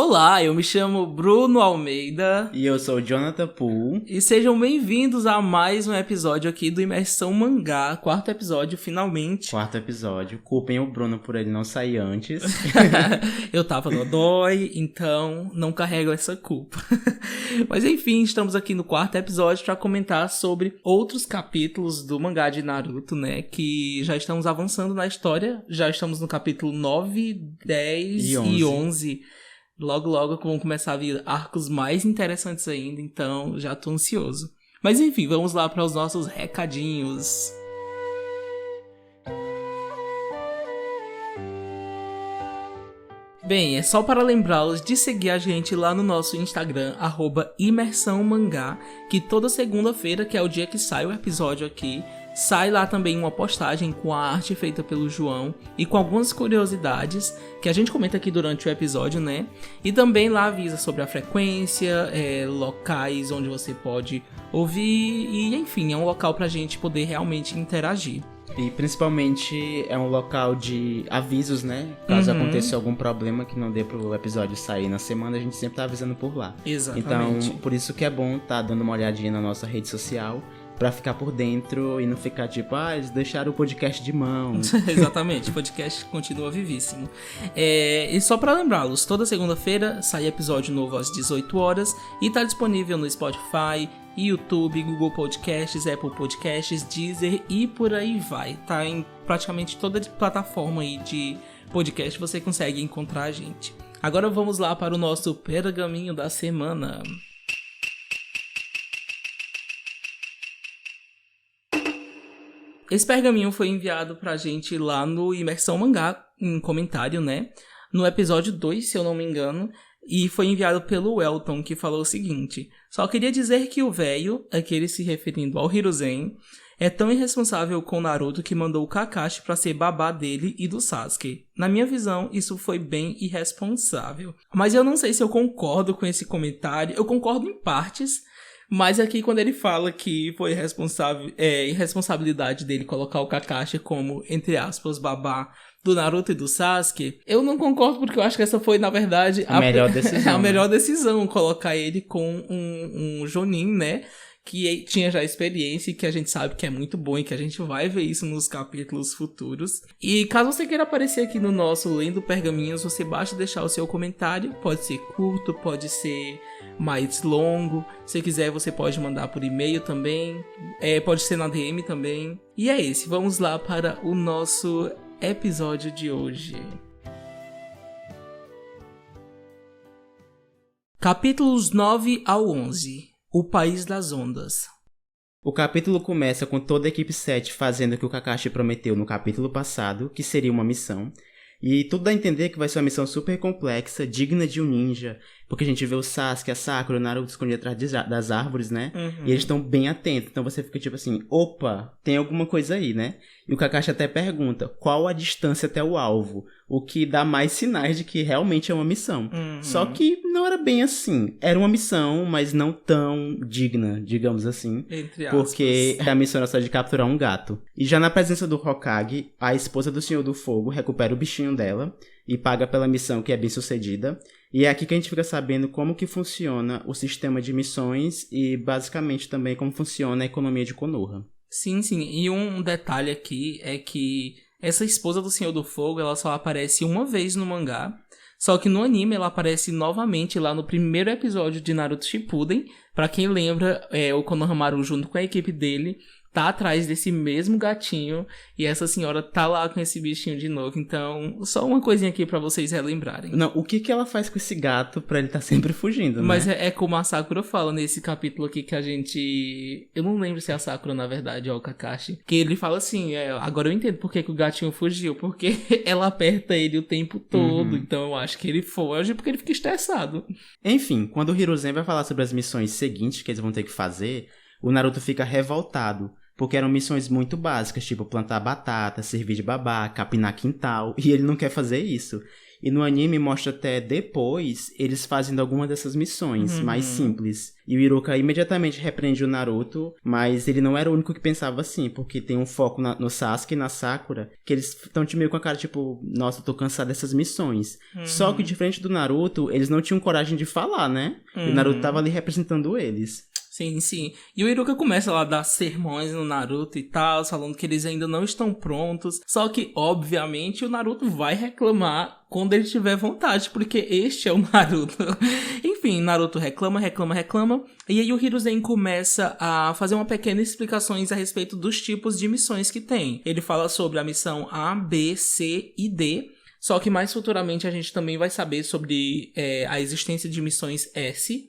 Olá, eu me chamo Bruno Almeida. E eu sou o Jonathan Poole. E sejam bem-vindos a mais um episódio aqui do Imersão Mangá. Quarto episódio, finalmente. Quarto episódio. Culpem o Bruno por ele não sair antes. Eu tava no dói, então não carrego essa culpa. Mas enfim, estamos aqui no quarto episódio para comentar sobre outros capítulos do mangá de Naruto, né? Que já estamos avançando na história. Já estamos no capítulo 9, 10 e 11. Logo vão começar a vir arcos mais interessantes ainda, então já tô ansioso. Mas enfim, vamos lá para os nossos recadinhos. Bem, é só para lembrá-los de seguir a gente lá no nosso Instagram, @imersãomangá, que toda segunda-feira, que é o dia que sai o episódio aqui, sai lá também uma postagem com a arte feita pelo João e com algumas curiosidades que a gente comenta aqui durante o episódio, né? E também lá avisa sobre a frequência, locais onde você pode ouvir e, enfim, é um local pra gente poder realmente interagir. E principalmente é um local de avisos, né? Caso aconteça algum problema que não dê pro episódio sair na semana, a gente sempre tá avisando por lá. Exatamente. Então, por isso que é bom tá dando uma olhadinha na nossa rede social pra ficar por dentro e não ficar tipo, eles deixaram o podcast de mão. Exatamente, o podcast continua vivíssimo. E só pra lembrá-los, toda segunda-feira sai episódio novo às 18 horas e tá disponível no Spotify, YouTube, Google Podcasts, Apple Podcasts, Deezer e por aí vai. Tá em praticamente toda plataforma aí de podcast, você consegue encontrar a gente. Agora vamos lá para o nosso pergaminho da semana. Esse pergaminho foi enviado pra gente lá no Imersão Mangá, em comentário, né? No episódio 2, se eu não me engano. E foi enviado pelo Elton, que falou o seguinte: só queria dizer que o velho, aquele se referindo ao Hiruzen, é tão irresponsável com Naruto que mandou o Kakashi pra ser babá dele e do Sasuke. Na minha visão, isso foi bem irresponsável. Mas eu não sei se eu concordo com esse comentário. Eu concordo em partes. Mas aqui quando ele fala que foi irresponsabilidade dele colocar o Kakashi como, entre aspas, babá do Naruto e do Sasuke, eu não concordo porque eu acho que essa foi, na verdade, a melhor decisão. A melhor decisão, colocar ele com um Jonin, né? Que tinha já experiência e que a gente sabe que é muito bom e que a gente vai ver isso nos capítulos futuros. E caso você queira aparecer aqui no nosso Lendo Pergaminhos, você basta deixar o seu comentário. Pode ser curto, pode ser mais longo. Se quiser, você pode mandar por e-mail também. Pode ser na DM também. E é esse. Vamos lá para o nosso episódio de hoje. Capítulos 9 ao 11. O País das Ondas. O capítulo começa com toda a equipe 7 fazendo o que o Kakashi prometeu no capítulo passado, que seria uma missão. E tudo dá a entender que vai ser uma missão super complexa, digna de um ninja, porque a gente vê o Sasuke, a Sakura, o Naruto escondido atrás das árvores, né? E eles estão bem atentos, então você fica tipo assim, opa, tem alguma coisa aí, né? E o Kakashi até pergunta, qual a distância até o alvo? O que dá mais sinais de que realmente é uma missão. Só que não era bem assim. Era uma missão, mas não tão digna, digamos assim. Entre aspas. Porque a missão era só de capturar um gato. E já na presença do Hokage, a esposa do Senhor do Fogo recupera o bichinho dela e paga pela missão que é bem sucedida. E é aqui que a gente fica sabendo como que funciona o sistema de missões e basicamente também como funciona a economia de Konoha. Sim. E um detalhe aqui é que essa esposa do Senhor do Fogo, ela só aparece uma vez no mangá. Só que no anime ela aparece novamente lá no primeiro episódio de Naruto Shippuden. Pra quem lembra, o Konohamaru junto com a equipe dele tá atrás desse mesmo gatinho e essa senhora tá lá com esse bichinho de novo. Então, só uma coisinha aqui pra vocês relembrarem. Não, o que ela faz com esse gato pra ele tá sempre fugindo, né? Mas é como a Sakura fala nesse capítulo aqui que a gente... Eu não lembro se é a Sakura, na verdade, ou o Kakashi. Que ele fala assim, agora eu entendo por que o gatinho fugiu. Porque ela aperta ele o tempo todo. Então eu acho que ele foge porque ele fica estressado. Enfim, quando o Hiruzen vai falar sobre as missões seguintes que eles vão ter que fazer, o Naruto fica revoltado. Porque eram missões muito básicas, tipo plantar batata, servir de babá, capinar quintal, e ele não quer fazer isso. E no anime mostra até depois eles fazendo alguma dessas missões mais simples. E o Iruka imediatamente repreende o Naruto, mas ele não era o único que pensava assim, porque tem um foco no Sasuke e na Sakura, que eles estão meio com a cara tipo, nossa, eu tô cansado dessas missões. Só que diferente do Naruto, eles não tinham coragem de falar, né? E o Naruto tava ali representando eles. Sim, sim. E o Iruka começa lá a dar sermões no Naruto e tal, falando que eles ainda não estão prontos. Só que, obviamente, o Naruto vai reclamar quando ele tiver vontade, porque este é o Naruto. Enfim, Naruto reclama. E aí o Hiruzen começa a fazer uma pequena explicações a respeito dos tipos de missões que tem. Ele fala sobre a missão A, B, C e D. Só que mais futuramente a gente também vai saber sobre a existência de missões S.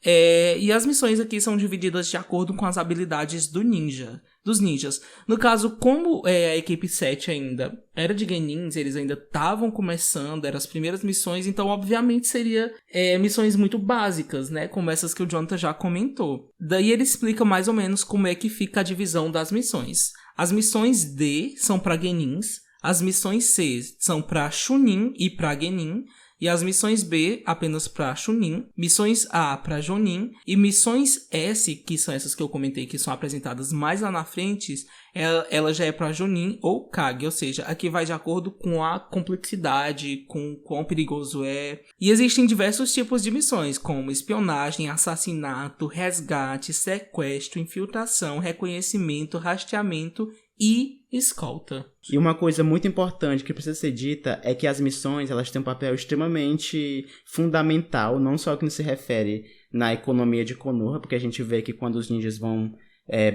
E as missões aqui são divididas de acordo com as habilidades dos ninjas. No caso, como a equipe 7 ainda era de Genins, eles ainda estavam começando, eram as primeiras missões, então obviamente seria missões muito básicas, né? Como essas que o Jonathan já comentou. Daí ele explica mais ou menos como é que fica a divisão das missões. As missões D são para Genins. As missões C são para Chunin e para Genin, e as missões B apenas para Chunin, missões A para Jonin, e missões S, que são essas que eu comentei que são apresentadas mais lá na frente, ela já é para Jonin ou Kage, ou seja, aqui vai de acordo com a complexidade, com quão perigoso é. E existem diversos tipos de missões, como espionagem, assassinato, resgate, sequestro, infiltração, reconhecimento, rastreamento e escolta. E uma coisa muito importante que precisa ser dita é que as missões, elas têm um papel extremamente fundamental, não só que não se refere na economia de Konoha, porque a gente vê que quando os ninjas vão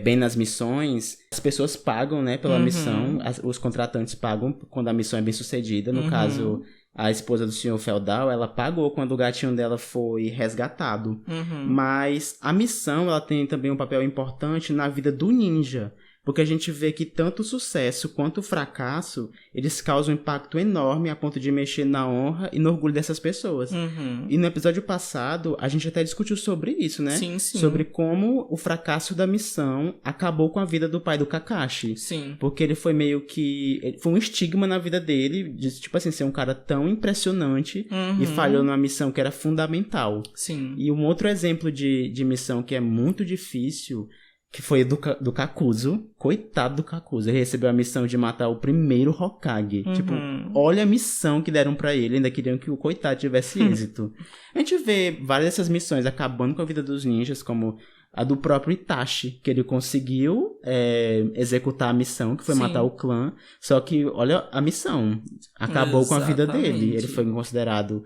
bem nas missões, as pessoas pagam, né, pela missão, os contratantes pagam quando a missão é bem sucedida. No caso, a esposa do Sr. Feudal, ela pagou quando o gatinho dela foi resgatado. Mas a missão, ela tem também um papel importante na vida do ninja. Porque a gente vê que tanto o sucesso quanto o fracasso, eles causam um impacto enorme a ponto de mexer na honra e no orgulho dessas pessoas. E no episódio passado, a gente até discutiu sobre isso, né? Sim, sim. Sobre como o fracasso da missão acabou com a vida do pai do Kakashi. Sim. Porque ele foi meio que... Foi um estigma na vida dele, de, tipo assim, ser um cara tão impressionante e falhou numa missão que era fundamental. Sim. E um outro exemplo de missão que é muito difícil... que foi do Kakuzu. Coitado do Kakuzu. Ele recebeu a missão de matar o primeiro Hokage. Tipo, olha a missão que deram pra ele. Ainda queriam que o coitado tivesse êxito. A gente vê várias dessas missões acabando com a vida dos ninjas, como a do próprio Itachi, que ele conseguiu executar a missão, que foi matar o clã. Só que, olha a missão. Acabou com a vida dele. Ele foi considerado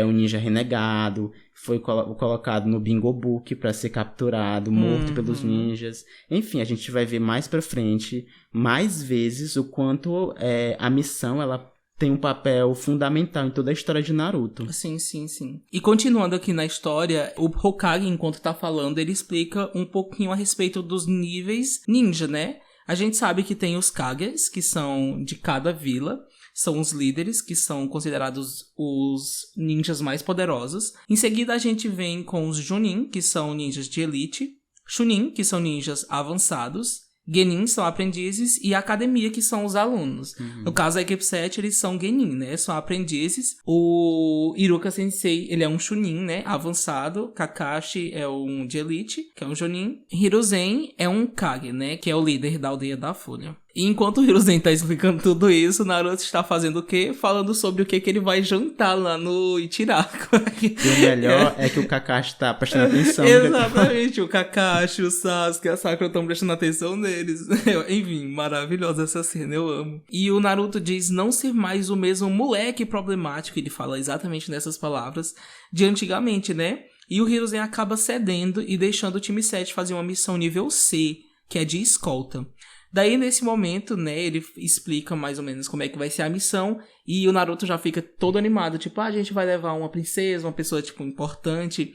um ninja renegado. Foi colocado no Bingo Book pra ser capturado, morto pelos ninjas. Enfim, a gente vai ver mais pra frente, mais vezes, o quanto a missão, ela tem um papel fundamental em toda a história de Naruto. Sim, sim, sim. E continuando aqui na história, o Hokage, enquanto tá falando, ele explica um pouquinho a respeito dos níveis ninja, né? A gente sabe que tem os Kages, que são de cada vila. São os líderes, que são considerados os ninjas mais poderosos. Em seguida, a gente vem com os Jonin, que são ninjas de elite. Chunin, que são ninjas avançados. Genin são aprendizes e academia, que são os alunos. No caso da equipe 7, eles são Genin, né? São aprendizes. O Iruka Sensei, ele é um Chunin, né? Avançado. Kakashi é um de elite, que é um Jonin. Hiruzen é um Kage, né? Que é o líder da aldeia da Folha. E enquanto o Hiruzen tá explicando tudo isso, Naruto está fazendo o quê? Falando sobre o que ele vai jantar lá no Ichiraku. E o melhor é que o Kakashi tá prestando atenção. Exatamente, o Kakashi, o Sasuke, a Sakura estão prestando atenção neles. Enfim, maravilhosa essa cena, eu amo. E o Naruto diz não ser mais o mesmo moleque problemático, ele fala exatamente nessas palavras, de antigamente, né? E o Hiruzen acaba cedendo e deixando o time 7 fazer uma missão nível C, que é de escolta. Daí, nesse momento, né, ele explica mais ou menos como é que vai ser a missão, e o Naruto já fica todo animado, tipo, a gente vai levar uma princesa, uma pessoa, tipo, importante.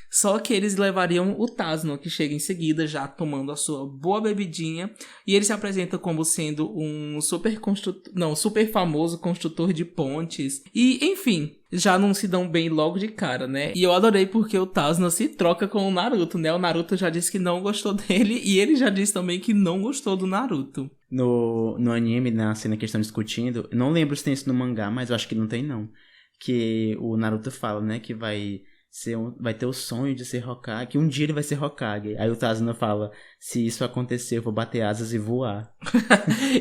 Só que eles levariam o Tazno, que chega em seguida, já tomando a sua boa bebidinha, e ele se apresenta como sendo um super famoso construtor de pontes. E, enfim, já não se dão bem logo de cara, né? E eu adorei porque o Tazuna se troca com o Naruto, né? O Naruto já disse que não gostou dele e ele já disse também que não gostou do Naruto. No anime, na cena que eles estão discutindo, não lembro se tem isso no mangá, mas eu acho que não tem não. Que o Naruto fala, né, que vai ter o sonho de ser Hokage, que um dia ele vai ser Hokage. Aí o Tazuna fala, se isso acontecer, eu vou bater asas e voar.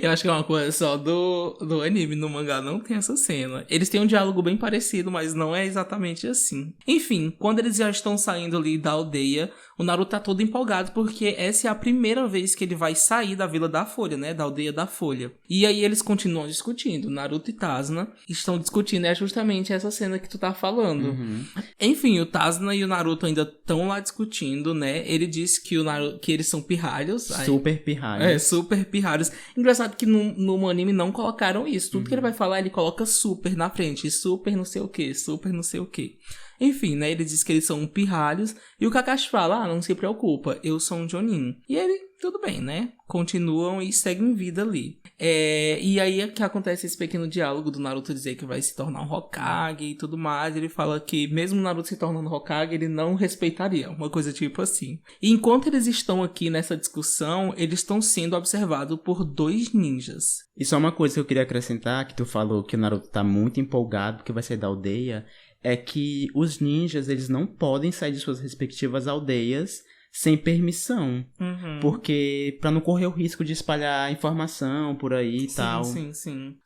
Eu acho que é uma coisa só do anime, no mangá não tem essa cena. Eles têm um diálogo bem parecido, mas não é exatamente assim. Enfim, quando eles já estão saindo ali da aldeia, o Naruto tá todo empolgado porque essa é a primeira vez que ele vai sair da Vila da Folha, né, da aldeia da Folha. E aí eles continuam discutindo, Naruto e Tazuna estão discutindo, é justamente essa cena que tu tá falando. Uhum. Enfim, o Tazuna e o Naruto ainda estão lá discutindo, né, ele disse que que eles são pirralhos. Super pirralhos. É, super pirralhos. Engraçado que no anime não colocaram isso. Tudo que ele vai falar, ele coloca super na frente. Super não sei o que, super não sei o que. Enfim, né, ele diz que eles são pirralhos. E o Kakashi fala, não se preocupa, eu sou um Jonin. E ele, tudo bem, né? Continuam e seguem vida ali. E aí é que acontece esse pequeno diálogo do Naruto dizer que vai se tornar um Hokage e tudo mais. Ele fala que mesmo o Naruto se tornando Hokage, ele não respeitaria. Uma coisa tipo assim. E enquanto eles estão aqui nessa discussão, eles estão sendo observados por 2 ninjas. E só uma coisa que eu queria acrescentar, que tu falou que o Naruto tá muito empolgado porque vai sair da aldeia, é que os ninjas, eles não podem sair de suas respectivas aldeias sem permissão. Uhum. Porque pra não correr o risco de espalhar informação por aí e tal. Sim.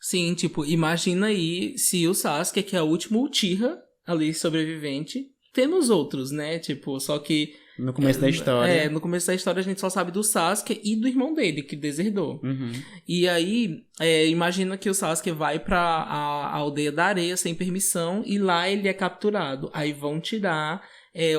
Sim, tipo, imagina aí se o Sasuke, que é o último Uchiha ali sobrevivente, temos outros, né? Tipo, só que... No começo da história. No começo da história a gente só sabe do Sasuke e do irmão dele, que deserdou. Uhum. E aí, imagina que o Sasuke vai pra a aldeia da areia sem permissão e lá ele é capturado. Aí vão tirar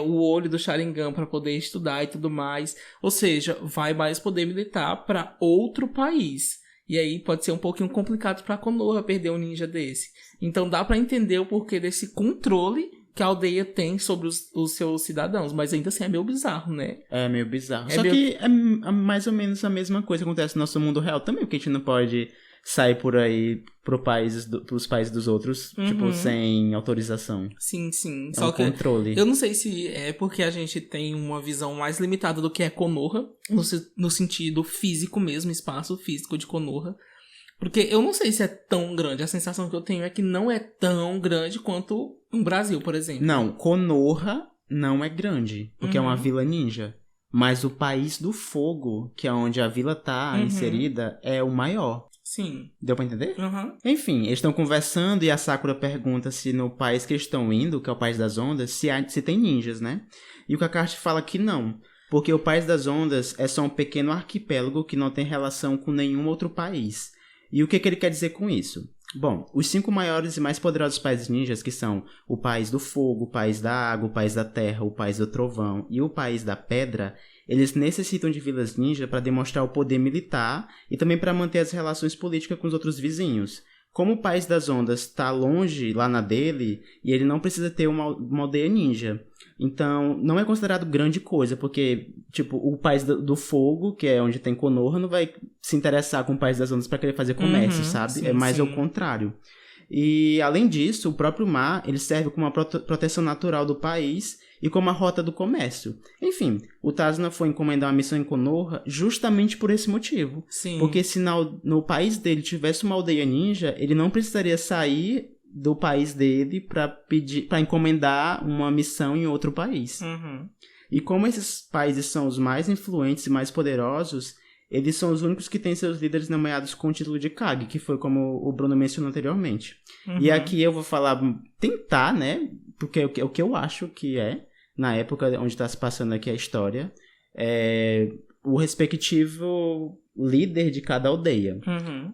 o olho do Sharingan pra poder estudar e tudo mais. Ou seja, vai mais poder militar pra outro país. E aí pode ser um pouquinho complicado pra Konoha perder um ninja desse. Então dá pra entender o porquê desse controle que a aldeia tem sobre os seus cidadãos, mas ainda assim é meio bizarro, né? É meio bizarro. Só que é mais ou menos a mesma coisa que acontece no nosso mundo real também, porque a gente não pode sair por aí pros países dos outros, tipo, sem autorização. Sim. É um controle. Eu não sei se é porque a gente tem uma visão mais limitada do que é Konoha, no sentido físico mesmo, espaço físico de Konoha. Porque eu não sei se é tão grande. A sensação que eu tenho é que não é tão grande quanto o Brasil, por exemplo. Não, Konoha não é grande, porque é uma vila ninja. Mas o País do Fogo, que é onde a vila tá inserida, é o maior. Sim. Deu pra entender? Uhum. Enfim, eles estão conversando e a Sakura pergunta se no país que eles estão indo, que é o País das Ondas, se tem ninjas, né? E o Kakashi fala que não. Porque o País das Ondas é só um pequeno arquipélago que não tem relação com nenhum outro país. E o que ele quer dizer com isso? Bom, os 5 maiores e mais poderosos países ninjas, que são o País do Fogo, o País da Água, o País da Terra, o País do Trovão e o País da Pedra, eles necessitam de vilas ninja para demonstrar o poder militar e também para manter as relações políticas com os outros vizinhos. Como o País das Ondas está longe lá na dele, e ele não precisa ter uma aldeia ninja. Então, não é considerado grande coisa, porque, tipo, o País do Fogo, que é onde tem Konoha, não vai se interessar com o País das Ondas para querer fazer comércio, sabe? Sim, é mais ao contrário. E, além disso, o próprio mar, ele serve como uma proteção natural do país e como a rota do comércio. Enfim, o Tazuna foi encomendar uma missão em Konoha justamente por esse motivo. Sim. Porque se no país dele tivesse uma aldeia ninja, ele não precisaria sair do país dele para encomendar uma missão em outro país. E como esses países são os mais influentes e mais poderosos, eles são os únicos que têm seus líderes nomeados com o título de Kage, que foi como o Bruno mencionou anteriormente. E aqui eu vou falar, tentar, né, porque o que eu acho que é, na época onde está se passando aqui a história, o respectivo líder de cada aldeia.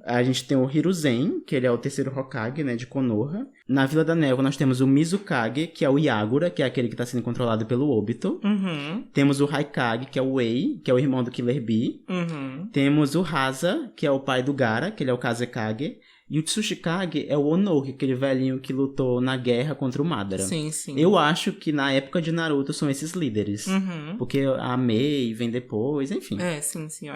A gente tem o Hiruzen, que ele é o terceiro Hokage, né, de Konoha. Na Vila da Névoa nós temos o Mizukage, que é o Yagura, que é aquele que está sendo controlado pelo Obito. Temos o Haikage, que é o Wei, que é o irmão do Killer Bee. Temos o Hasa, que é o pai do Gaara, que ele é o Kazekage. E o Tsuchikage é o Onoki, aquele velhinho que lutou na guerra contra o Madara. Sim. Eu acho que na época de Naruto são esses líderes. Porque a Mei vem depois, enfim. Sim. Eu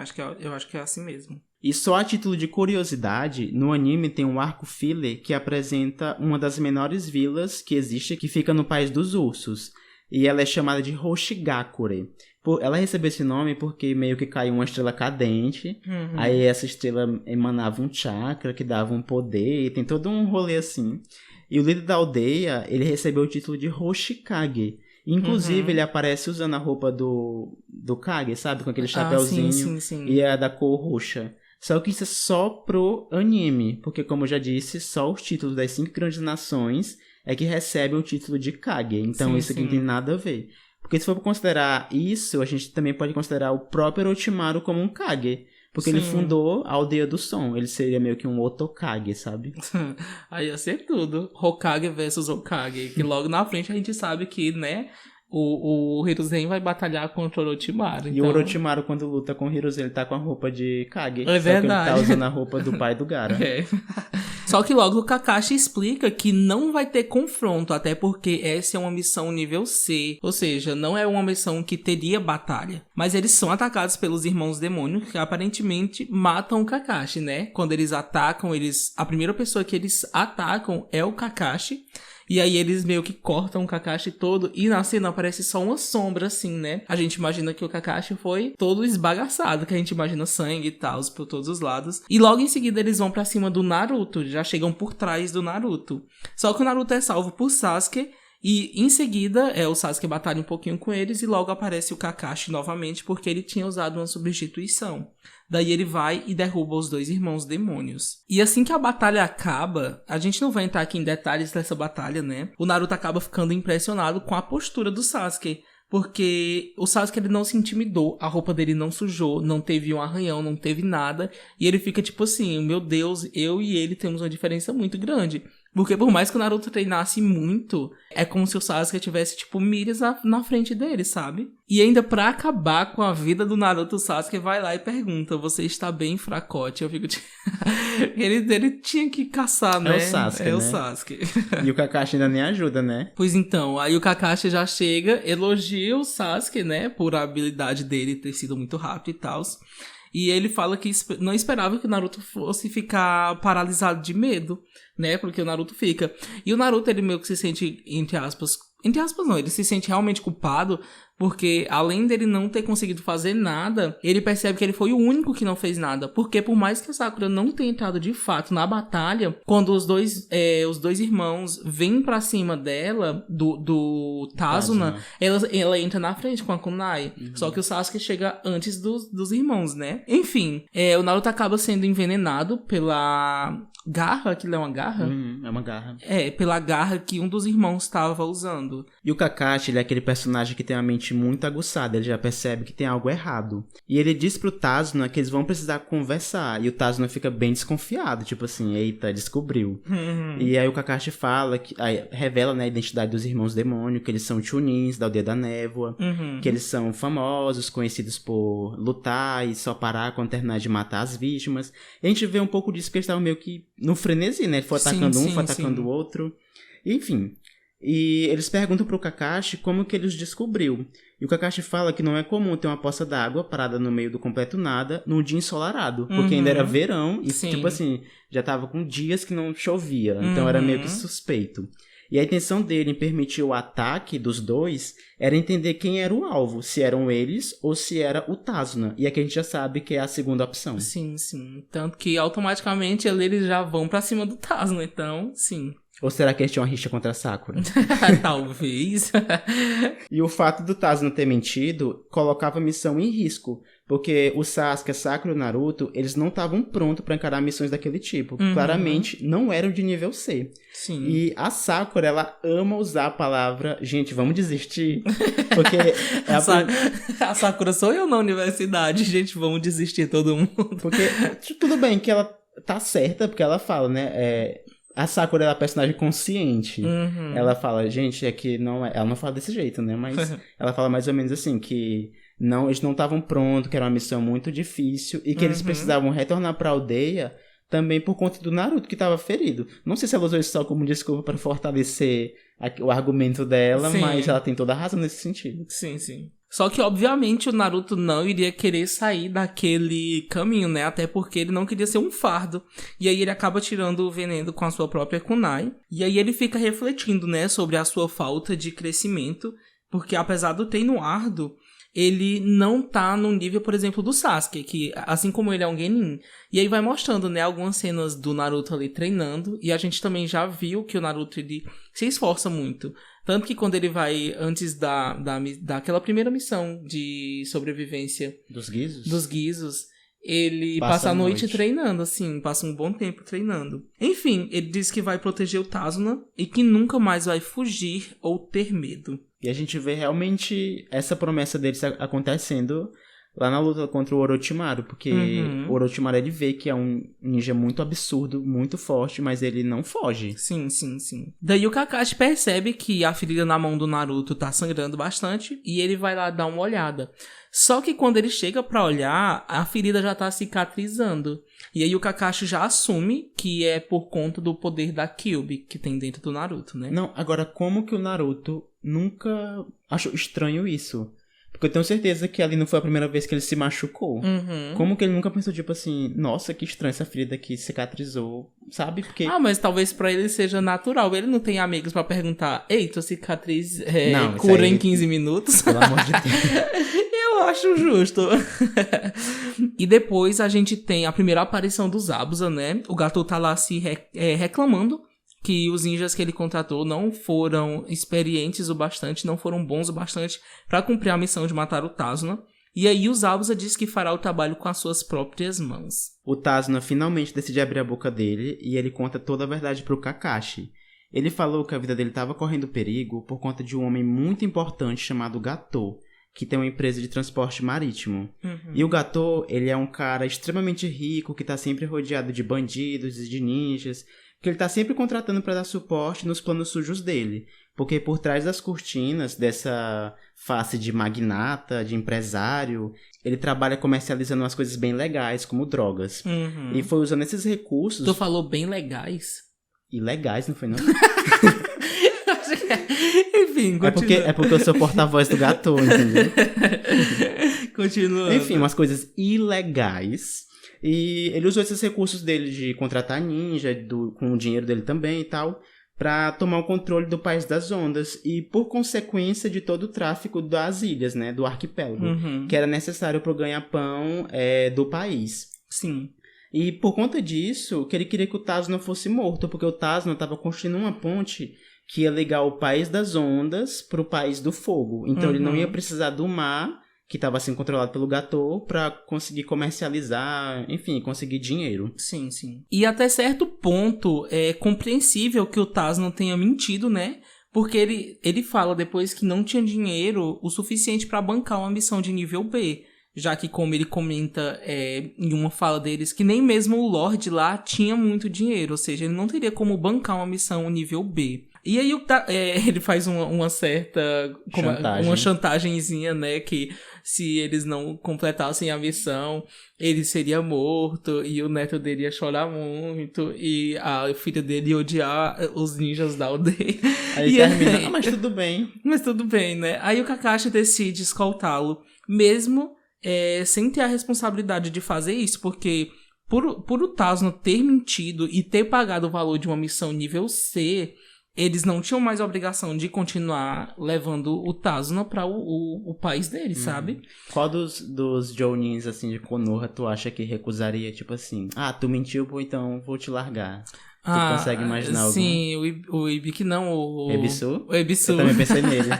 acho que é assim mesmo. E só a título de curiosidade, no anime tem um arco filler que apresenta uma das menores vilas que existe, que fica no País dos Ursos. E ela é chamada de Hoshigakure. Ela recebeu esse nome porque meio que caiu uma estrela cadente. Aí essa estrela emanava um chakra que dava um poder. E tem todo um rolê assim. E o líder da aldeia, ele recebeu o título de Hoshikage. Inclusive, ele aparece usando a roupa do Kage, sabe? Com aquele chapéuzinho sim. E é da cor roxa. Só que isso é só pro anime. Porque, como eu já disse, só os títulos das 5 grandes nações é que recebem o título de Kage. Então, isso aqui não tem nada a ver. Porque se for considerar isso, a gente também pode considerar o próprio Orochimaru como um Kage. Porque ele fundou a Aldeia do Som. Ele seria meio que um Otokage, sabe? Aí ia ser tudo. Hokage versus Hokage. Que logo na frente a gente sabe que, né, o Hiruzen vai batalhar contra o Orochimaru. E o Orochimaru, quando luta com o Hiruzen, ele tá com a roupa de Kage. É verdade. Que ele tá usando a roupa do pai do Gaara. Só que logo o Kakashi explica que não vai ter confronto, até porque essa é uma missão nível C. Ou seja, não é uma missão que teria batalha. Mas eles são atacados pelos irmãos demônios, que aparentemente matam o Kakashi, né? Quando eles atacam, a primeira pessoa que eles atacam é o Kakashi. E aí eles meio que cortam o Kakashi todo e na cena aparece só uma sombra assim, né? A gente imagina que o Kakashi foi todo esbagaçado, que a gente imagina sangue e tal por todos os lados. E logo em seguida eles vão pra cima do Naruto, já chegam por trás do Naruto. Só que o Naruto é salvo por Sasuke e em seguida o Sasuke batalha um pouquinho com eles e logo aparece o Kakashi novamente porque ele tinha usado uma substituição. Daí ele vai e derruba os 2 irmãos demônios. E assim que a batalha acaba, a gente não vai entrar aqui em detalhes dessa batalha, né? O Naruto acaba ficando impressionado com a postura do Sasuke. Porque o Sasuke ele não se intimidou, a roupa dele não sujou, não teve um arranhão, não teve nada. E ele fica tipo assim, meu Deus, eu e ele temos uma diferença muito grande. Porque por mais que o Naruto treinasse muito, é como se o Sasuke tivesse, tipo, milhas na frente dele, sabe? E ainda pra acabar com a vida do Naruto, o Sasuke vai lá e pergunta, você está bem, fracote? Eu fico... ele tinha que caçar, né? É o Sasuke, É né? o Sasuke. E o Kakashi ainda nem ajuda, né? Pois então, aí o Kakashi já chega, elogia o Sasuke, né? Por a habilidade dele ter sido muito rápido e tal. E ele fala que não esperava que o Naruto fosse ficar paralisado de medo, né? Porque o Naruto fica. E o Naruto, ele meio que se sente, entre aspas não, ele se sente realmente culpado, porque além dele não ter conseguido fazer nada, ele percebe que ele foi o único que não fez nada. Porque por mais que a Sakura não tenha entrado de fato na batalha, quando os dois irmãos vêm pra cima dela, do Tazuna, ela entra na frente com a Kunai. Só que o Sasuke chega antes dos irmãos, né? Enfim, o Naruto acaba sendo envenenado pela garra, aquilo é uma garra? É uma garra. Pela garra que um dos irmãos estava usando. E o Kakashi, ele é aquele personagem que tem a mente muito aguçada, ele já percebe que tem algo errado. E ele diz pro Tazuna que eles vão precisar conversar, e o Tazuna fica bem desconfiado, tipo assim, eita, descobriu. E aí o Kakashi fala, revela, né, a identidade dos irmãos demônio, que eles são Chunins, da Aldeia da Névoa, que eles são famosos, conhecidos por lutar e só parar quando terminar de matar as vítimas. E a gente vê um pouco disso, porque eles estavam meio que no frenesi, né, foi atacando foi atacando o outro. Enfim... E eles perguntam pro Kakashi como que ele os descobriu. E o Kakashi fala que não é comum ter uma poça d'água parada no meio do completo nada num dia ensolarado. Porque ainda era verão e, tipo assim, já tava com dias que não chovia. Então era meio que suspeito. E a intenção dele em permitir o ataque dos dois era entender quem era o alvo. Se eram eles ou se era o Tazuna. E aqui a gente já sabe que é a segunda opção. Sim. Tanto que automaticamente eles já vão pra cima do Tazuna. Então, sim. Ou será que eles tinham uma rixa contra a Sakura? Talvez. E o fato do Tazuna ter mentido colocava a missão em risco. Porque o Sasuke, a Sakura e o Naruto, eles não estavam prontos pra encarar missões daquele tipo. Claramente, não eram de nível C. Sim. E a Sakura, ela ama usar a palavra, gente, vamos desistir. Porque a Sakura sou eu na universidade, gente, vamos desistir todo mundo. Porque tudo bem que ela tá certa, porque ela fala, né, a Sakura é a personagem consciente. Ela fala, gente, é que não é... Ela não fala desse jeito, né? Mas ela fala mais ou menos assim, que eles não estavam prontos, que era uma missão muito difícil e que eles precisavam retornar pra aldeia também por conta do Naruto, que estava ferido. Não sei se ela usou isso só como desculpa para fortalecer o argumento dela, mas ela tem toda a razão nesse sentido. Sim. Só que, obviamente, o Naruto não iria querer sair daquele caminho, né? Até porque ele não queria ser um fardo. E aí ele acaba tirando o veneno com a sua própria kunai. E aí ele fica refletindo, né? Sobre a sua falta de crescimento. Porque apesar do treino árduo, ele não tá no nível, por exemplo, do Sasuke. Que, assim como ele é um genin. E aí vai mostrando, né? Algumas cenas do Naruto ali treinando. E a gente também já viu que o Naruto, ele se esforça muito. Tanto que quando ele vai, antes daquela primeira missão de sobrevivência dos Guizos, ele passa a noite treinando, assim, passa um bom tempo treinando. Enfim, ele diz que vai proteger o Tazuna e que nunca mais vai fugir ou ter medo. E a gente vê realmente essa promessa dele acontecendo lá na luta contra o Orochimaru, porque o Orochimaru, ele vê que é um ninja muito absurdo, muito forte, mas ele não foge. Sim. Daí o Kakashi percebe que a ferida na mão do Naruto tá sangrando bastante e ele vai lá dar uma olhada. Só que quando ele chega pra olhar, a ferida já tá cicatrizando. E aí o Kakashi já assume que é por conta do poder da Kyuubi que tem dentro do Naruto, né? Não, agora como que o Naruto nunca achou estranho isso? Porque eu tenho certeza que ali não foi a primeira vez que ele se machucou. Como que ele nunca pensou, tipo assim, nossa, que estranho essa ferida aqui cicatrizou, sabe? Porque... mas talvez pra ele seja natural. Ele não tem amigos pra perguntar, ei, tua cicatriz não, cura em 15 minutos? Pelo amor de Deus. Eu acho justo. E depois a gente tem a primeira aparição do Zabuza, né? O Gato tá lá se reclamando que os ninjas que ele contratou não foram experientes o bastante, não foram bons o bastante pra cumprir a missão de matar o Tazuna. E aí o Zabuza diz que fará o trabalho com as suas próprias mãos. O Tazuna finalmente decide abrir a boca dele e ele conta toda a verdade pro Kakashi. Ele falou que a vida dele estava correndo perigo por conta de um homem muito importante chamado Gato, que tem uma empresa de transporte marítimo. E o Gato, ele é um cara extremamente rico, que tá sempre rodeado de bandidos e de ninjas, que ele tá sempre contratando para dar suporte nos planos sujos dele. Porque por trás das cortinas dessa face de magnata, de empresário, ele trabalha comercializando umas coisas bem legais, como drogas. E foi usando esses recursos... Tu falou bem legais? Ilegais, não foi não? Enfim, continua. É porque eu sou porta-voz do Gato, entendeu? Continua. Enfim, umas coisas ilegais... E ele usou esses recursos dele de contratar ninja, com o dinheiro dele também e tal, pra tomar o controle do País das Ondas e, por consequência, de todo o tráfico das ilhas, né, do arquipélago, que era necessário pro ganha-pão do país. Sim. E por conta disso, que ele queria que o Tazuna fosse morto, porque o Tazuna estava construindo uma ponte que ia ligar o País das Ondas pro País do Fogo. Então ele não ia precisar do mar, que estava sendo controlado pelo Gato, para conseguir comercializar, enfim, conseguir dinheiro. Sim. E até certo ponto é compreensível que o Taz não tenha mentido, né? Porque ele fala depois que não tinha dinheiro o suficiente para bancar uma missão de nível B. Já que, como ele comenta em uma fala deles, que nem mesmo o Lorde lá tinha muito dinheiro. Ou seja, ele não teria como bancar uma missão nível B. E aí ele faz uma certa... uma chantagemzinha, né? Que se eles não completassem a missão, ele seria morto. E o neto dele ia chorar muito. E a filha dele ia odiar os ninjas da aldeia. Aí termina, mas tudo bem. Mas tudo bem, né? Aí o Kakashi decide escoltá-lo. Mesmo sem ter a responsabilidade de fazer isso. Porque por o Tazuna ter mentido e ter pagado o valor de uma missão nível C... eles não tinham mais a obrigação de continuar levando o Tazuna pra o país deles, sabe? Qual dos Jounins, assim, de Konoha, tu acha que recusaria, tipo assim, tu mentiu, pô, então vou te largar? Tu consegue imaginar algum? Sim, o Ibiki não, o Ebisu? O Ebisu. Eu também pensei nele.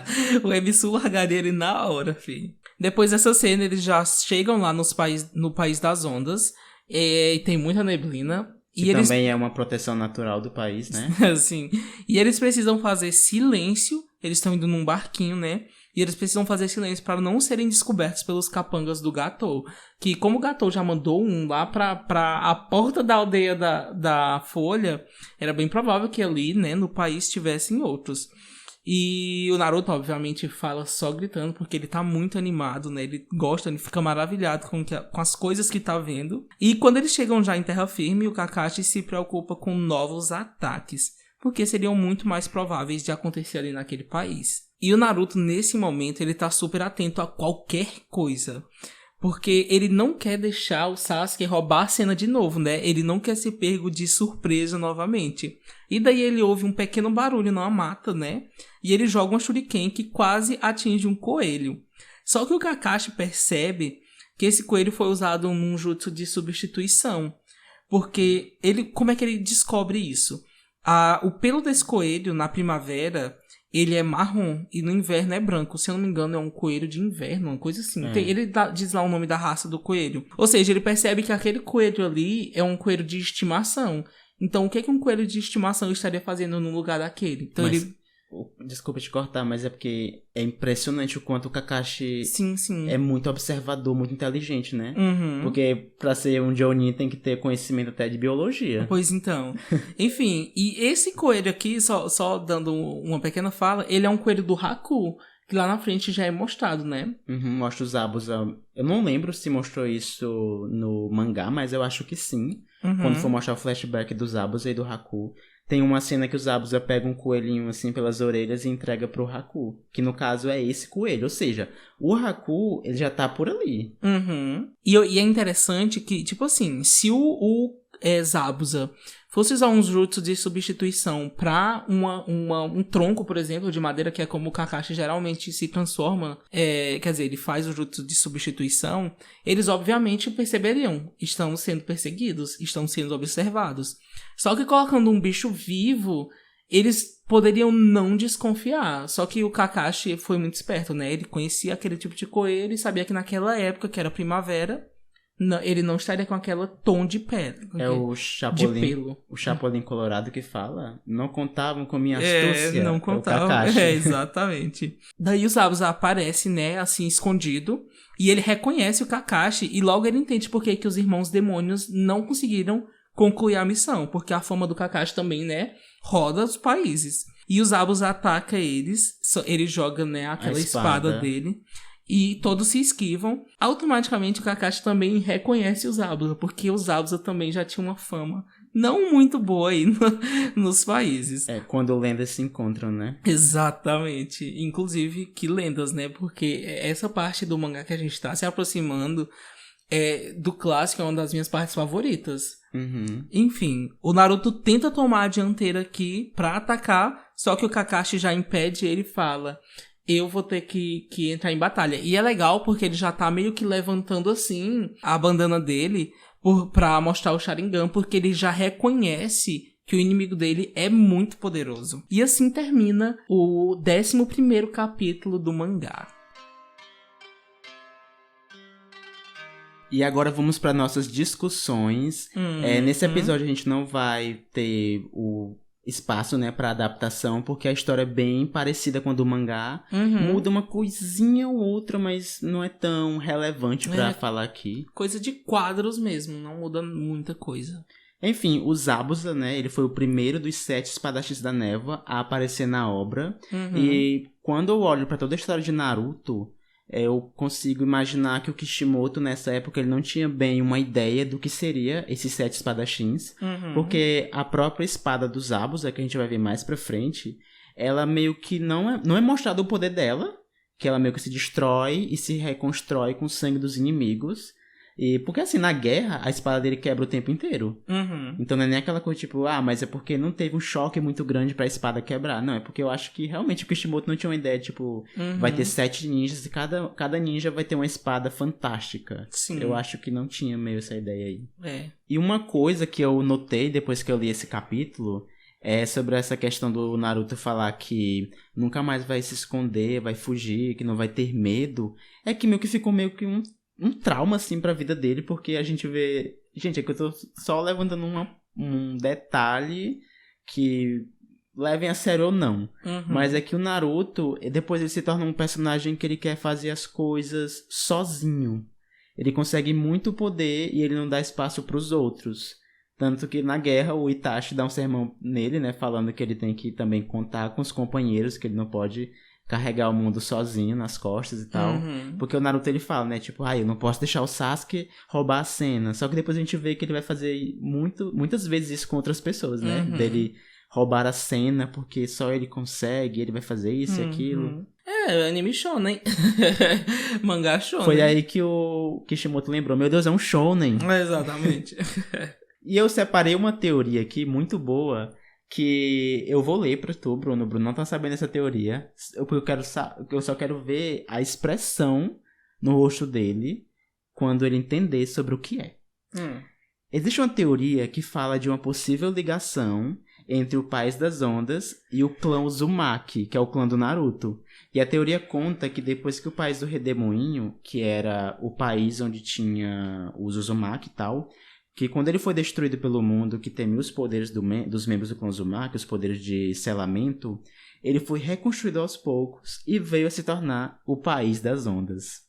O Ebisu largaria ele na hora, filho. Depois dessa cena, eles já chegam lá no País das Ondas, e tem muita neblina. Que também é uma proteção natural do país, né? Sim. E eles precisam fazer silêncio. Eles estão indo num barquinho, né? E eles precisam fazer silêncio para não serem descobertos pelos capangas do Gatou. Que como o Gatou já mandou um lá pra a porta da aldeia da Folha, era bem provável que ali, né, no país tivessem outros. E o Naruto, obviamente, fala só gritando, porque ele tá muito animado, né? Ele gosta, ele fica maravilhado com as coisas que tá vendo. E quando eles chegam já em terra firme, o Kakashi se preocupa com novos ataques, porque seriam muito mais prováveis de acontecer ali naquele país. E o Naruto, nesse momento, ele tá super atento a qualquer coisa. Porque ele não quer deixar o Sasuke roubar a cena de novo, né? Ele não quer ser pego de surpresa novamente. E daí ele ouve um pequeno barulho numa mata, né? E ele joga uma shuriken que quase atinge um coelho. Só que o Kakashi percebe que esse coelho foi usado num jutsu de substituição. Porque ele... Como é que ele descobre isso? O pelo desse coelho, na primavera... Ele é marrom e no inverno é branco. Se eu não me engano, é um coelho de inverno, uma coisa assim. Ele diz lá o nome da raça do coelho. Ou seja, ele percebe que aquele coelho ali é um coelho de estimação. Então, o que é que um coelho de estimação estaria fazendo no lugar daquele? Então, Desculpa te cortar, mas é porque é impressionante o quanto o Kakashi sim. é muito observador, muito inteligente, né? Uhum. Porque pra ser um Jonin tem que ter conhecimento até de biologia. Pois então. Enfim, e esse coelho aqui, só dando uma pequena fala, ele é um coelho do Haku, que lá na frente já é mostrado, né? Mostra os Zabuza. Eu não lembro se mostrou isso no mangá, mas eu acho que sim. Quando for mostrar o flashback dos Zabuza e do Haku. Tem uma cena que os Zabuza pegam um coelhinho assim pelas orelhas e entrega pro Haku. Que no caso é esse coelho. Ou seja, o Haku, ele já tá por ali. E é interessante que, tipo assim, se o Zabuza fosse usar uns jutsu de substituição pra um tronco, por exemplo, de madeira, que é como o Kakashi geralmente se transforma, quer dizer, ele faz o jutsu de substituição, eles obviamente perceberiam, estão sendo perseguidos, estão sendo observados. Só que colocando um bicho vivo, eles poderiam não desconfiar. Só que o Kakashi foi muito esperto, né? Ele conhecia aquele tipo de coelho e sabia que naquela época, que era primavera, ele não estaria com aquela tom de pele. É o Chapolin, de pelo. O Chapolin Colorado que fala, não contavam com minha astúcia. Não contavam. Exatamente. Daí o Zabuza aparece, né, assim, escondido, e ele reconhece o Kakashi, e logo ele entende por que os irmãos demônios não conseguiram concluir a missão, porque a fama do Kakashi também, né, roda os países. E o Zabuza ataca eles, ele joga, né, aquela espada dele, e todos se esquivam. Automaticamente o Kakashi também reconhece o Zabuza, porque o Zabuza também já tinha uma fama não muito boa aí nos países. Quando lendas se encontram, né? Exatamente. Inclusive, que lendas, né? Porque essa parte do mangá que a gente tá se aproximando do clássico é uma das minhas partes favoritas. Enfim, o Naruto tenta tomar a dianteira aqui pra atacar, só que o Kakashi já impede, ele fala: eu vou ter que entrar em batalha. E é legal porque ele já tá meio que levantando assim a bandana dele pra mostrar o Sharingan, porque ele já reconhece que o inimigo dele é muito poderoso. E assim termina o 11º capítulo do mangá. E agora vamos para nossas discussões. Nesse episódio a gente não vai ter o espaço, né, para adaptação, porque a história é bem parecida com a do mangá. Muda uma coisinha ou outra, mas não é tão relevante para falar aqui. Coisa de quadros mesmo, não muda muita coisa. Enfim, o Zabuza, né, ele foi o primeiro dos 7 espadachins da névoa a aparecer na obra. E quando eu olho para toda a história de Naruto, eu consigo imaginar que o Kishimoto, nessa época, ele não tinha bem uma ideia do que seria esses 7 espadachins. Porque a própria espada dos Zabuza, que a gente vai ver mais pra frente, ela meio que não é mostrado o poder dela, que ela meio que se destrói e se reconstrói com o sangue dos inimigos. E porque assim, na guerra, a espada dele quebra o tempo inteiro. Então não é nem aquela coisa tipo, mas é porque não teve um choque muito grande pra espada quebrar. Não, é porque eu acho que realmente o Kishimoto não tinha uma ideia, tipo, vai ter 7 ninjas e cada ninja vai ter uma espada fantástica. Sim. Eu acho que não tinha meio essa ideia aí. E uma coisa que eu notei depois que eu li esse capítulo é sobre essa questão do Naruto falar que nunca mais vai se esconder, vai fugir, que não vai ter medo. É que meio que ficou meio que um trauma, assim, pra vida dele, porque a gente vê... Gente, é que eu tô só levantando um detalhe que levem a sério ou não. Mas é que o Naruto, depois ele se torna um personagem que ele quer fazer as coisas sozinho. Ele consegue muito poder e ele não dá espaço pros outros. Tanto que na guerra o Itachi dá um sermão nele, né, falando que ele tem que também contar com os companheiros, que ele não pode carregar o mundo sozinho nas costas e tal. Porque o Naruto, ele fala, né, tipo, eu não posso deixar o Sasuke roubar a cena. Só que depois a gente vê que ele vai fazer muitas vezes isso com outras pessoas, né? Dele roubar a cena porque só ele consegue, ele vai fazer isso e aquilo. Anime shonen. Mangá shonen. Foi aí que o Kishimoto lembrou, meu Deus, é um shonen. Exatamente. E eu separei uma teoria aqui muito boa que eu vou ler pra tu, Bruno. O Bruno não tá sabendo essa teoria. Eu só quero ver a expressão no rosto dele quando ele entender sobre o que é. Existe uma teoria que fala de uma possível ligação entre o País das Ondas e o clã Uzumaki, que é o clã do Naruto. E a teoria conta que depois que o País do Redemoinho, que era o país onde tinha os Uzumaki e tal, que quando ele foi destruído pelo mundo, que temia os poderes dos membros do clã Uzumaki, os poderes de selamento, ele foi reconstruído aos poucos e veio a se tornar o País das Ondas.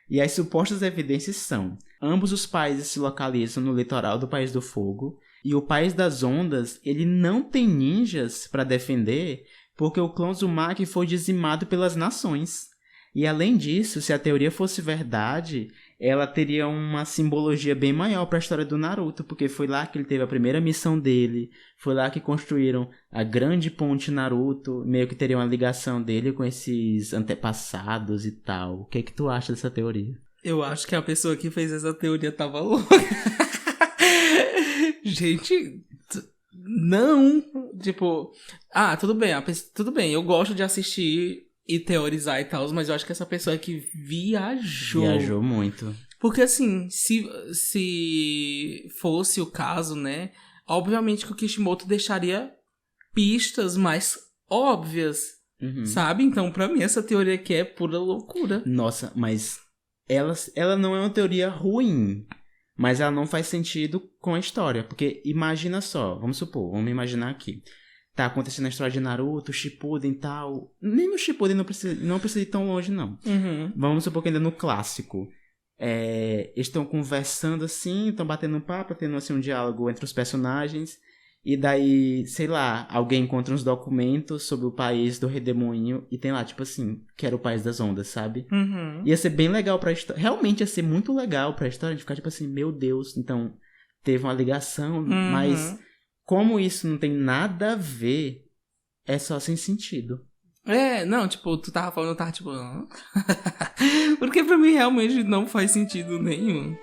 E as supostas evidências são: ambos os países se localizam no litoral do País do Fogo, e o País das Ondas, ele não tem ninjas para defender, porque o clã Uzumaki foi dizimado pelas nações. E além disso, se a teoria fosse verdade, ela teria uma simbologia bem maior para a história do Naruto, porque foi lá que ele teve a primeira missão dele, foi lá que construíram a grande ponte Naruto, meio que teria uma ligação dele com esses antepassados e tal. O que é que tu acha dessa teoria? Eu acho que a pessoa que fez essa teoria tava louca. Gente, não. Tipo, tudo bem, eu gosto de assistir e teorizar e tal, mas eu acho que essa pessoa aqui viajou. Viajou muito. Porque assim, se fosse o caso, né, obviamente que o Kishimoto deixaria pistas mais óbvias, sabe? Então, pra mim, essa teoria aqui é pura loucura. Nossa, mas ela não é uma teoria ruim, mas ela não faz sentido com a história. Porque imagina só, vamos imaginar aqui. Tá acontecendo a história de Naruto, Shippuden e tal. Nem no Shippuden não precisa ir tão longe, não. Vamos supor que ainda no clássico. Eles estão conversando assim, estão batendo um papo, tendo assim um diálogo entre os personagens. E daí, sei lá, alguém encontra uns documentos sobre o país do Redemoinho e tem lá, tipo assim, que era o País das Ondas, sabe? Ia ser bem legal pra história. Realmente ia ser muito legal pra história de ficar tipo assim, meu Deus, então teve uma ligação, mas como isso não tem nada a ver, é só sem sentido. Não, tipo, tu tava falando, eu tava tipo... Porque pra mim realmente não faz sentido nenhum.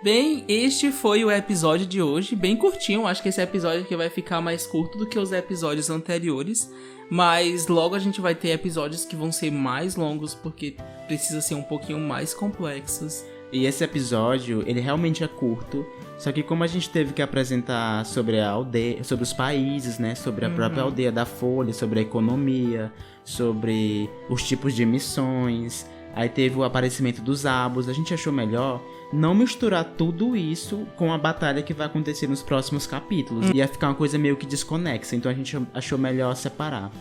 Bem, este foi o episódio de hoje, bem curtinho, acho que esse episódio aqui vai ficar mais curto do que os episódios anteriores, mas logo a gente vai ter episódios que vão ser mais longos, porque precisa ser um pouquinho mais complexos. E esse episódio, ele realmente é curto, só que como a gente teve que apresentar sobre a aldeia, sobre os países, né, sobre a própria aldeia da Folha, sobre a economia, sobre os tipos de missões, aí teve o aparecimento dos Abus, a gente achou melhor não misturar tudo isso com a batalha que vai acontecer nos próximos capítulos. Ia ficar uma coisa meio que desconexa, então a gente achou melhor separar.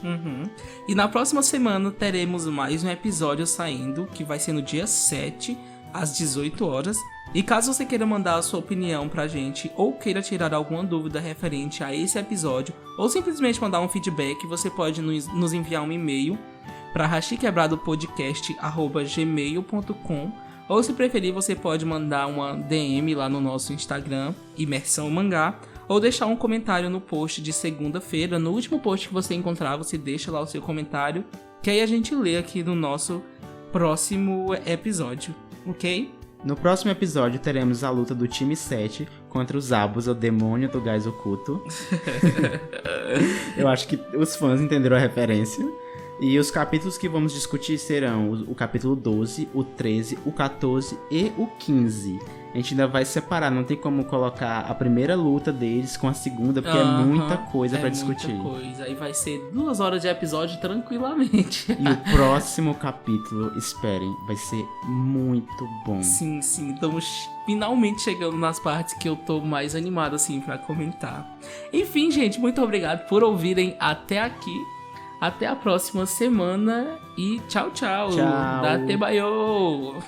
E na próxima semana teremos mais um episódio saindo, que vai ser no dia 7, às 18 horas. E caso você queira mandar a sua opinião pra gente, ou queira tirar alguma dúvida referente a esse episódio, ou simplesmente mandar um feedback, você pode nos enviar um e-mail para rashiquebrado.podcast@gmail.com. Ou se preferir, você pode mandar uma DM lá no nosso Instagram, Imersão Mangá, ou deixar um comentário no post de segunda-feira. No último post que você encontrar, você deixa lá o seu comentário, que aí a gente lê aqui no nosso próximo episódio, ok? No próximo episódio teremos a luta do time 7 contra os Abus, o demônio do gás oculto. Eu acho que os fãs entenderam a referência. E os capítulos que vamos discutir serão o capítulo 12, o 13, o 14 e o 15. A gente ainda vai separar, não tem como colocar a primeira luta deles com a segunda, porque é muita coisa pra discutir. Muita coisa, aí vai ser 2 horas de episódio tranquilamente. E o próximo capítulo, esperem, vai ser muito bom. Sim, estamos finalmente chegando nas partes que eu tô mais animado assim pra comentar. Enfim, gente, muito obrigado por ouvirem até aqui. Até a próxima semana e tchau, tchau. Tchau. Datebayo!